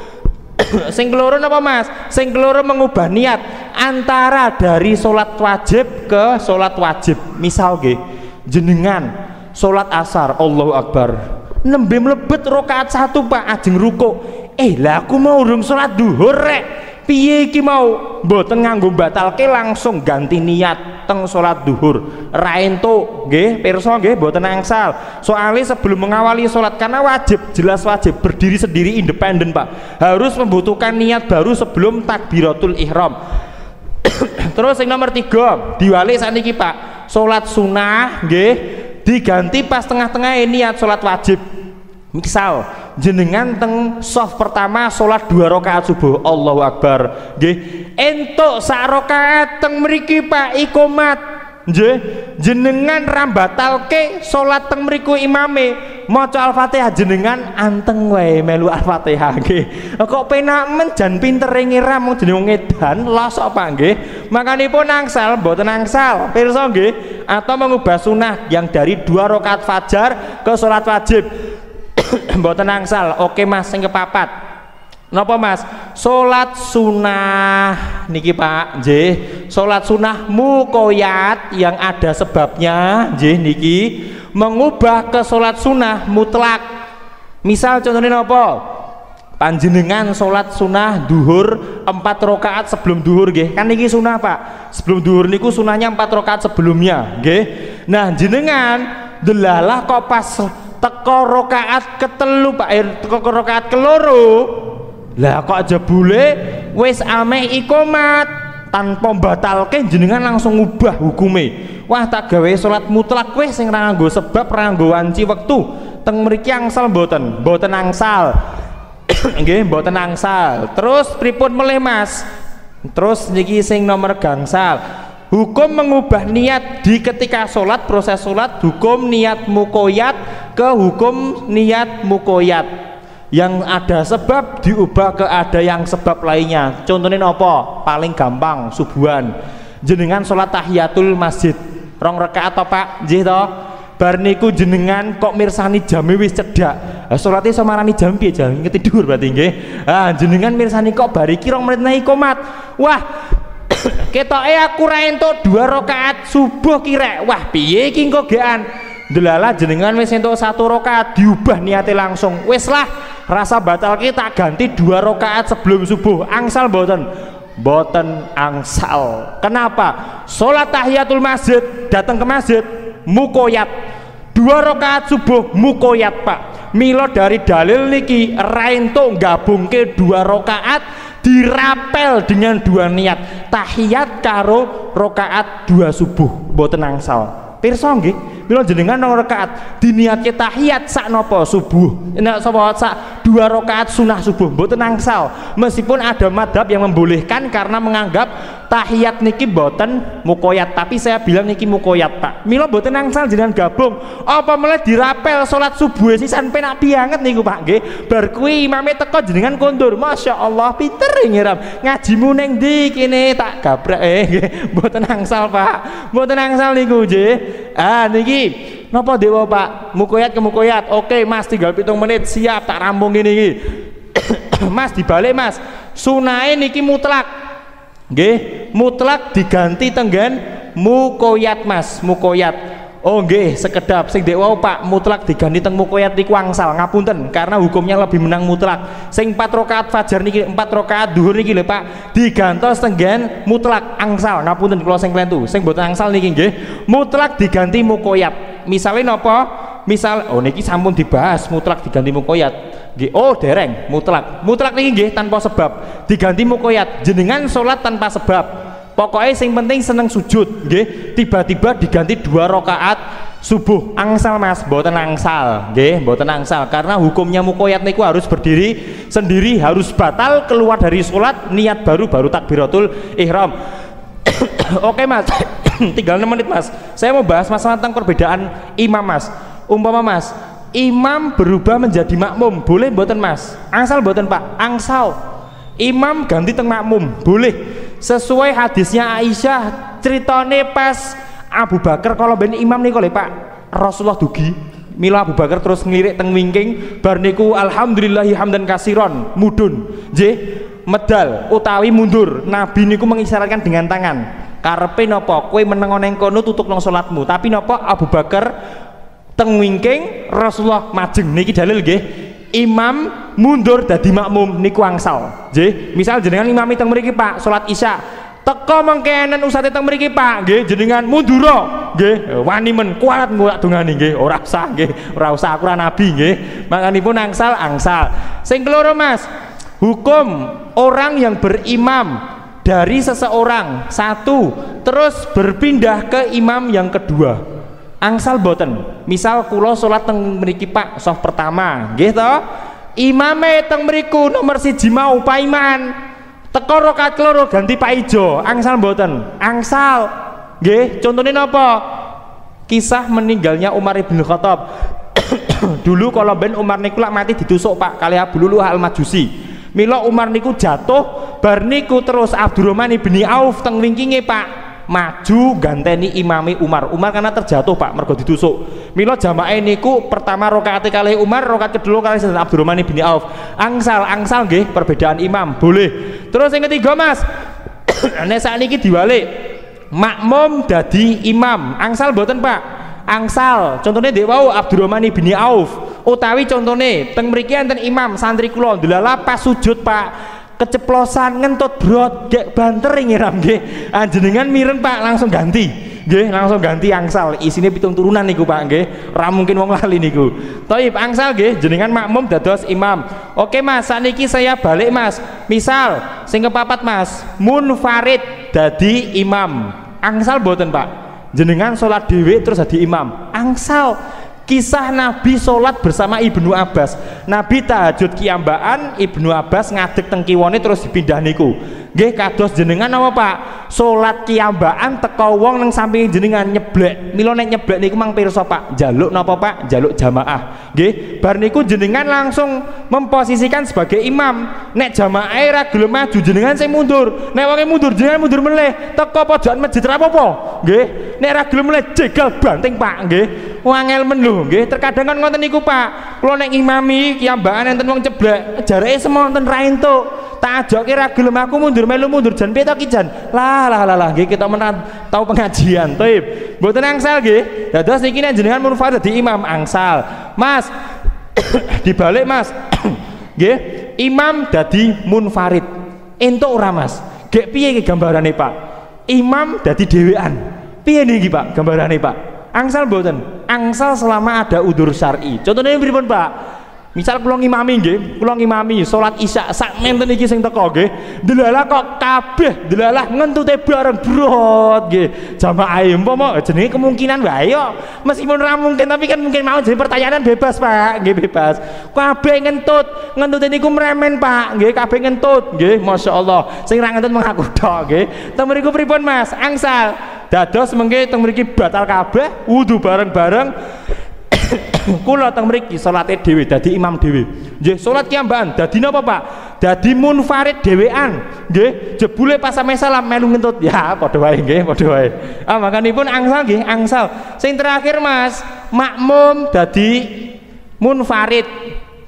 sing keloro napa Mas sing keloro mengubah niat antara dari salat wajib ke salat wajib misal nggih jenengan salat asar Allahu Akbar nembe mlebet rakaat 1 Pak ajeng ruku lah aku mau urung salat duhur rek piye iki mau mboten nganggo batalke langsung ganti niat teng salat duhur ra entuk nggih pirsa nggih mboten angsal soalnya sebelum mengawali salat karena wajib jelas wajib berdiri sendiri independen Pak harus membutuhkan niat baru sebelum takbiratul ihram terus yang nomor 3 diwali saniki Pak salat sunah nggih diganti pas tengah-tengah niat salat wajib misal jenengan teng shaf pertama salat 2 rakaat subuh Allahu Akbar nggih entuk sak rakaat teng mriki Pak iqomat nggih jenengan rambatalke salat teng mriku imame maca Al-Fatihah jenengan anteng wae melu Al-Fatihah nggih kok penak men jan pintere ngiram jeneng edan los apa nggih makanipun angsal mboten angsal pirsa nggih atau mengubah sunah yang dari 2 rakaat fajar ke salat wajib mboten angsal oke Mas sing kepapat napa Mas salat sunah niki Pak nggih salat sunah muqayyad yang ada sebabnya nggih niki mengubah ke salat sunah mutlak misal contohnya napa panjenengan salat sunah duhur 4 rakaat sebelum duhur nggih kan niki sunah Pak sebelum duhur niku sunahnya 4 rakaat sebelumnya nggih nah jenengan delalah kok pas teko rakaat ketelu Pak, teko rakaat keloro lah kok jebule wis ameh iqomat tanpa batalke jenengan langsung ngubah hukume. Wah tak gawe salat mutlak kowe sing ra nganggo sebab, ra nganggo wanci wektu. Teng mriki angsal mboten? Mboten angsal. Nggih, mboten angsal. Terus pripun melih Mas? Terus niki sing nomor gangsal. Hukum mengubah niat di ketika sholat, proses sholat, hukum niat mukoyat ke hukum niat mukoyat. Yang ada sebab diubah ke ada yang sebab lainnya. Contohnya apa? Paling gampang subuhan. Jenengan sholat tahiyatul masjid 2 rakaat to Pak? Nggih to? Bar niku jenengan kok mirsani jame wis cedhak. Salate samarani jam piye jam ketidur berarti nggih. Jenengan mirsani kok bar iki 2 menit naik komat. Wah, ketoke aku ra entuk 2 rakaat subuh kirek. Wah, piye iki engko gean? Delala jenengan wis entuk 1 rakaat diubah niate langsung. Wis lah, rasa batal kita ganti 2 rakaat sebelum subuh. Angsal mboten? Mboten angsal. Kenapa? Salat tahiyatul masjid, datang ke masjid mukoyat 2 rakaat subuh mukoyat Pak. Milo dari dalil niki ra entuk gabungke 2 rakaat dirapel dengan 2 niat tahiyat karo rakaat 2 subuh mboten angsal. Pirsa nggih, mila jenengan 2 rakaat diniatke tahiyat sak napa subuh. Nek sapa sak 2 rakaat sunah subuh mboten angsal. Meskipun ada madhab yang membolehkan karena menganggap tahiyat niki mboten mukoyat, tapi saya bilang niki mukoyat Pak. Mila mboten angsal jenengan gabung. Apa malah dirapel salat subuh sisan penak banget niku Pak nggih. Bar kuwi imame teko jenengan kondur. Masyaallah pinter ngiram. Ngajimu ning ndi kene tak gabrek nggih. Mboten angsal Pak. Mboten angsal niku nggih. Niki napa dewa Pak? Mukoyat ke mukoyat. Oke Mas, tinggal 7 menit siap tak rampung ngene iki. Mas dibalik Mas. Sunahe niki mutlak. Nggih, mutlak diganti tenggen mukoyat Mas, mukoyat. Oh nggih, sekedap sing dek wau Pak, mutlak diganti teng mukoyat niku angsal. Ngapunten, karena hukumnya lebih menang mutlak. Sing 4 rakaat fajar niki, 4 rakaat duhur niki lho Pak, digantos tenggen mutlak angsal. Ngapunten kula sing klentu, sing boten angsal niki nggih, mutlak diganti mukoyat. Misalnya napa? Misal niki sampun dibahas mutlak diganti mukoyat. Nggih, oh dereng mutlak. Mutlak niki nggih tanpa sebab diganti mukoyat. Jenengan salat tanpa sebab. Pokoknya sing penting seneng sujud nggih, tiba-tiba diganti 2 rakaat subuh. Angsal Mas, mboten angsal nggih, mboten angsal karena hukumnya mukoyat niku harus berdiri sendiri, harus batal keluar dari salat, niat baru takbiratul ihram. Oke Mas. Tinggal 6 menit Mas. Saya mau bahas masalah tentang perbedaan imam Mas. Umpama Mas, imam berubah menjadi makmum, boleh mboten Mas? Angsal mboten Pak? Angsal. Imam ganti teng makmum, boleh. Sesuai hadisnya Aisyah, ceritane pas Abu Bakar kalau ben imam niku lho Pak, Rasulullah dugi. Mila Abu Bakar terus ngelirik teng wingking, bar niku alhamdulillahi hamdan kasiron, mudun. Nggih, medal utawi mundur. Nabi niku mengisyaratkan dengan tangan. Karepe napa? Kowe meneng ning kono tutuk nang salatmu. Tapi napa Abu Bakar teng wingking, Rasulullah majeng. Niki dalil nggih. Imam mundur dadi makmum niku angsal. Nggih, misal jenengan imami teng mriki Pak, salat Isya. Teko mengkenen usate teng mriki Pak, nggih, jenengan mundur nggih. Wani men kuat tak dongani nggih, ora usah nggih, ora usah aku ra nabi nggih. Makanipun angsal. Sing keloro Mas, hukum orang yang berimam dari seseorang satu terus berpindah ke imam yang kedua. Angsal boten. Misal kula salat teng mriki Pak, saf pertama, nggih to? Imame teng mriku nomor 1 mau Pak Iman. Teko rakaat keloro ganti Pak Ijo. Angsal boten? Angsal. Nggih, contone napa? Kisah meninggalnya Umar bin Khattab. Dulu kalau ben Umar niku lak mati ditusuk Pak kali Abu Lulu Al-Majusi. Mila Umar niku jatuh, bar niku terus Abdurrahman bin Auf teng wingkinge Pak. Maju ganteni imami Umar karena terjatuh Pak mergo ditusuk. Mila jamaah niku pertama rakaat kali Umar, rakaat kedua kali Sayyidina Abdurrahman bin Auf. Angsal nggih, perbedaan imam boleh. Terus yang ketiga Mas, nek sakniki diwalik makmum dadi imam, angsal mboten Pak? Angsal. Contohnya dek wau Abdurrahman bin Auf utawi contohnya teng mriki enten imam santri kula ndelala pas sujud Pak keceplosan ngentut brot gek banter ngiram nggih. Jenengan mireng Pak langsung ganti. nggih langsung ganti angsal isine 7 turunan niku Pak nggih ora mungkin wong lali niku. Thaib angsal nggih jenengan makmum dados imam. Oke Mas, saniki saya balik Mas. Misal sing kepapat Mas, munfarid dadi imam. Angsal mboten Pak. Jenengan salat dhewe terus dadi imam. Angsal. Kisah Nabi sholat bersama Ibnu Abbas. Nabi tahajud kiambaan, Ibnu Abbas ngadeg teng kiwane terus dipindah niku. Nggih kados jenengan apa Pak? Sholat kiambaan teko wong nang samping jenengan nyeblek. Mila nek nyeblek niku mang pirsa Pak, njaluk napa Pak? Njaluk jamaah. Nggih, bar niku jenengan langsung memposisikan sebagai imam. Nek jamaah ra gelem maju jenengan sing mundur. Nek wonge mundur jenengan mundur meneh. Teko pojokan masjid ra apa-apa. Nggih. Nek ra gelem meneh jegal banting Pak, nggih. Wangel men lho nggih, terkadang kan ngoten niku Pak. Kula nek ngimami kiambaan enten wong ceblek, jareke semonten ra entuk. Tak ajoke ra gelem aku mundur melu mundur jan piye to ki jan. Lah nggih kita menan tau pengajian. Thaib. Mboten angsal nggih. Dados niki nek jenengan munfarid dadi imam angsal. Mas dibalik Mas. Nggih, imam dadi munfarid. Entuk ora Mas? Gek piye iki gambarane Pak? Imam dadi dhewean. Piye niki Pak gambarane Pak? Angsal mboten? Angsal selama ada udzur syar'i. Contohnya pripun Pak? Misal kula ngimami nggih, kula ngimami salat Isya sak menten iki sing teko nggih. Delalah kok kabeh delalah ngentute bareng brot nggih. Jamaah umpama jenenge kemungkinan wae yo. Meskipun ora mungkin tapi kan mungkin mau jadi pertanyaan bebas Pak, nggih bebas. Kabeh ngentut, ngentute niku mremen Pak, nggih kabeh ngentut nggih. Masyaallah. Sing ra ngentut mengaku tok nggih. Teng mriku pripun Mas? Angsal. Dados mengke teng mriki batal kabeh, wudu bareng-bareng. Kula teng mriki salate dhewe dadi imam dhewe. Nggih, salat kiambaan dadi napa Pak? Dadi munfarid dhewean. Nggih, jebule pas sampe salam melu ngentut. Ya, padha wae nggih, padha wae. Ah, makanipun angsal nggih, angsal. Sing terakhir Mas, makmum dadi munfarid.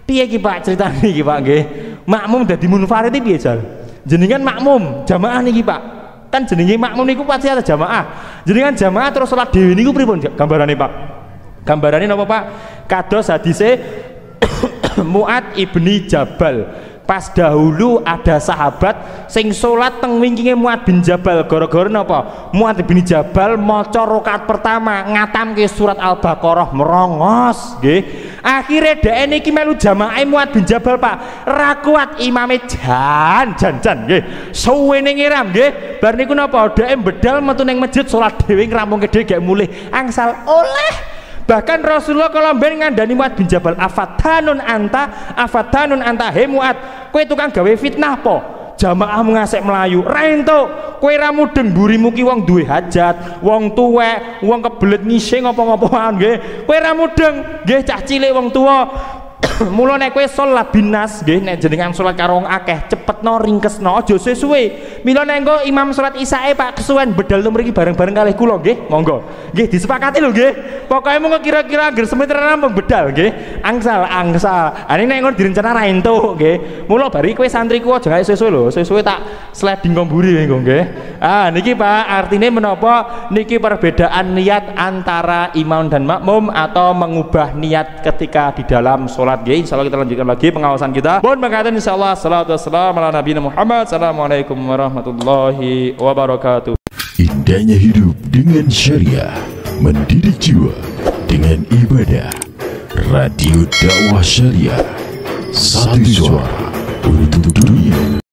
Piye iki Pak critane iki Pak nggih? Makmum dadi munfarid iki piye jal? Jenengan makmum, jamaah niki Pak. Kan jenenge makmum niku pasti ada jamaah. Jenengan jamaah terus salat dhewe niku pripun gambarane Pak? Gambarane napa Pak? Kados hadise Mu'ad ibni Jabal. Pas dahulu ada sahabat sing salat teng wingkinge Mu'ad bin Jabal. Gara-gara napa? Mu'ad bin Jabal maca rakaat pertama ngatamke surat Al-Baqarah merongos nggih. Akhire dhek niki melu jamaah Mu'ad bin Jabal Pak. Ra kuat imame jan nggih. Suwene ngiram nggih. Bar niku napa? Dhek bedal metu ning masjid salat dhewe ngramungke dhewe gek mulih. Angsal oleh. Bahkan Rasulullah kalau ben ngandani Mu'ad bin Jabal, afatanun anta he Mu'ad, kowe tukang gawe fitnah po? Jamaah ngasek melayu ra entuk, kowe ra mudeng mburimu ki wong duwe hajat, wong tuwek, wong kebelet ngising apa-apaan nggih. Kowe ra mudeng nggih cah cilik wong tuwa. Mula nek kowe salat binas nggih, nek jenengan salat karo wong akeh cepetno ringkesno aja suwe-suwe. Mila nek engko imam salat isyae Pak kesuwen bedal mriki bareng-bareng kalih kula nggih. Monggo. Nggih disepakati lho nggih. Pokoke monggo kira-kira anggere semit rampung bedal nggih. Angsal. Ani nek ngono direncana ra entuk nggih. Mula bari kowe santriku aja gawe suwe-suwe lho. Suwe-suwe tak sliding komburi engko nggih. Ah niki Pak artine menapa? Niki perbedaan niat antara imam dan makmum atau mengubah niat ketika di dalam salat. Insyaallah kita lanjutkan lagi pengawasan kita. Mohon berkatan insyaallah. Salatu wassalamu ala nabiyina Muhammad. Assalamualaikum warahmatullahi wabarakatuh. Indahnya hidup dengan syariah, mendidik jiwa dengan ibadah. Radio Dakwah Syariah, satu suara untuk dunia.